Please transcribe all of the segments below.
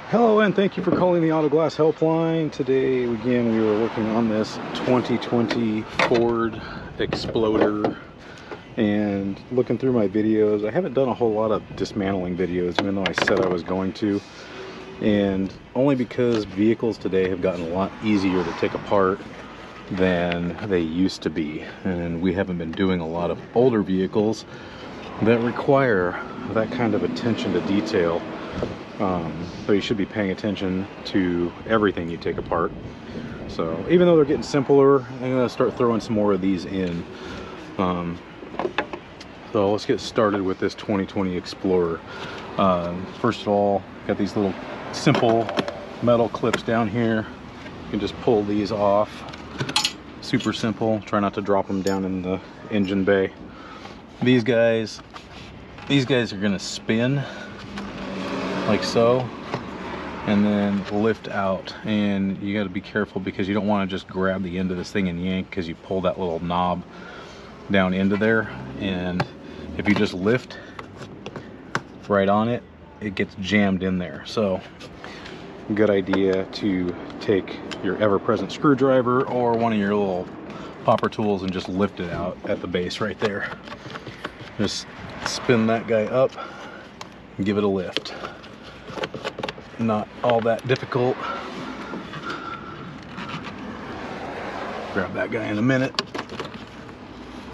Hello and thank you for calling the Auto Glass Helpline. Today again we were working on this 2020 Ford Exploder, and looking through my videos, I haven't done a whole lot of dismantling videos, even though I said I was going to, and only because vehicles today have gotten a lot easier to take apart than they used to be, and we haven't been doing a lot of older vehicles that require that kind of attention to detail. So you should be paying attention to everything you take apart. So even though they're getting simpler, I'm gonna start throwing some more of these in. So let's get started with this 2020 Explorer. First of all, got these little simple metal clips down here. You can just pull these off. Super simple. Try not to drop them down in the engine bay. These guys are gonna spin like so, and then lift out, and you got to be careful because you don't want to just grab the end of this thing and yank, because you pull that little knob down into there, and if you just lift right on it, it gets jammed in there. So good idea to take your ever-present screwdriver or one of your little popper tools and just lift it out at the base right there. Just spin that guy up and give it a lift. Not all that difficult. Grab that guy in a minute.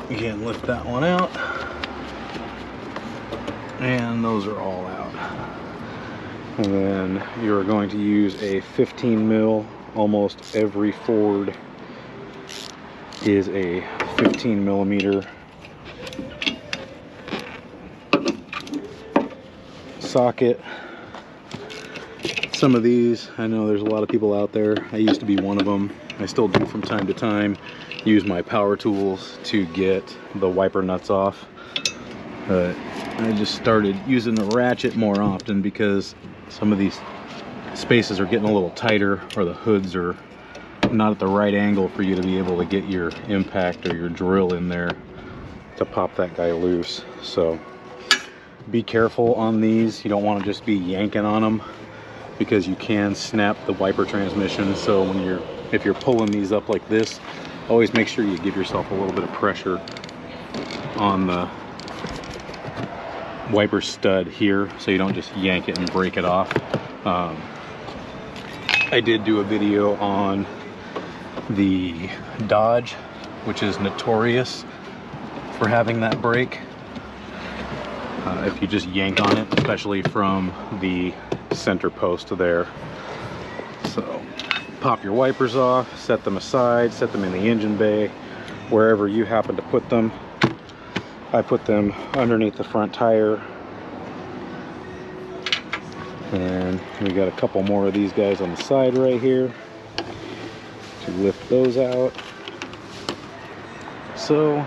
Again, lift that one out. And those are all out. And then you're going to use a 15 mil. Almost every Ford is a 15 millimeter socket. Some of these, I know there's a lot of people out there. I used to be one of them. I still do from time to time. Use my power tools to get the wiper nuts off. But I just started using the ratchet more often because some of these spaces are getting a little tighter, or the hoods are not at the right angle for you to be able to get your impact or your drill in there to pop that guy loose. So be careful on these. You don't want to just be yanking on them, because you can snap the wiper transmission. So when if you're pulling these up like this, always make sure you give yourself a little bit of pressure on the wiper stud here, so you don't just yank it and break it off. I did do a video on the Dodge, which is notorious for having that break. If you just yank on it, especially from the center post there. So pop your wipers off, set them aside, set them in the engine bay, wherever you happen to put them. I put them underneath the front tire, and we got a couple more of these guys on the side right here to lift those out. So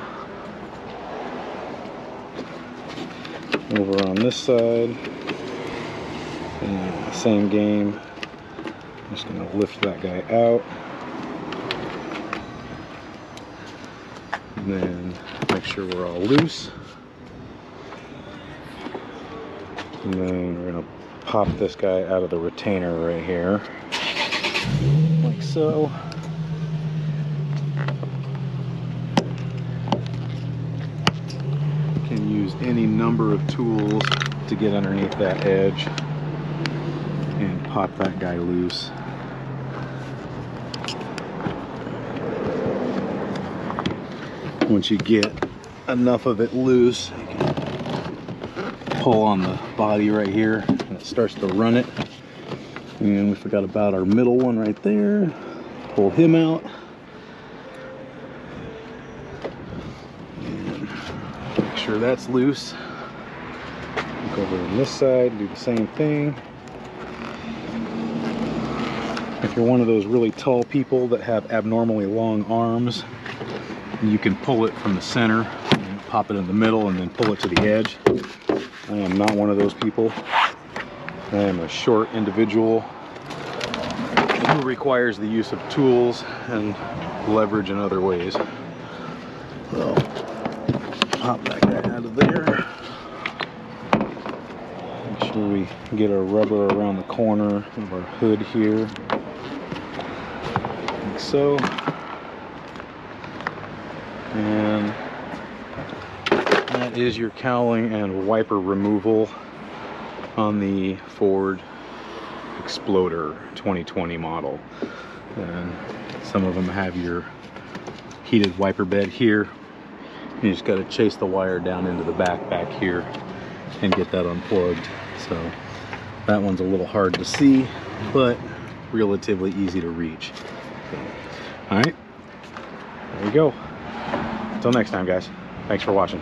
over on this side, and same game. I'm just going to lift that guy out, and then make sure we're all loose, and then we're going to pop this guy out of the retainer right here, like so. You can use any number of tools to get underneath that edge and pop that guy loose. Once you get enough of it loose, you can pull on the body right here, and it starts to run it. And we forgot about our middle one right there. Pull him out. And make sure that's loose. Look over on this side, do the same thing. If you're one of those really tall people that have abnormally long arms, you can pull it from the center and pop it in the middle and then pull it to the edge. I am not one of those people. I am a short individual who requires the use of tools and leverage in other ways. So pop that guy out of there. Make where we get our rubber around the corner of our hood here, like so. And that is your cowling and wiper removal on the Ford Exploder 2020 model. And some of them have your heated wiper bed here. You just got to chase the wire down into the back here and get that unplugged. So that one's a little hard to see, but relatively easy to reach. So, all right, there you go. Until next time, guys. Thanks for watching.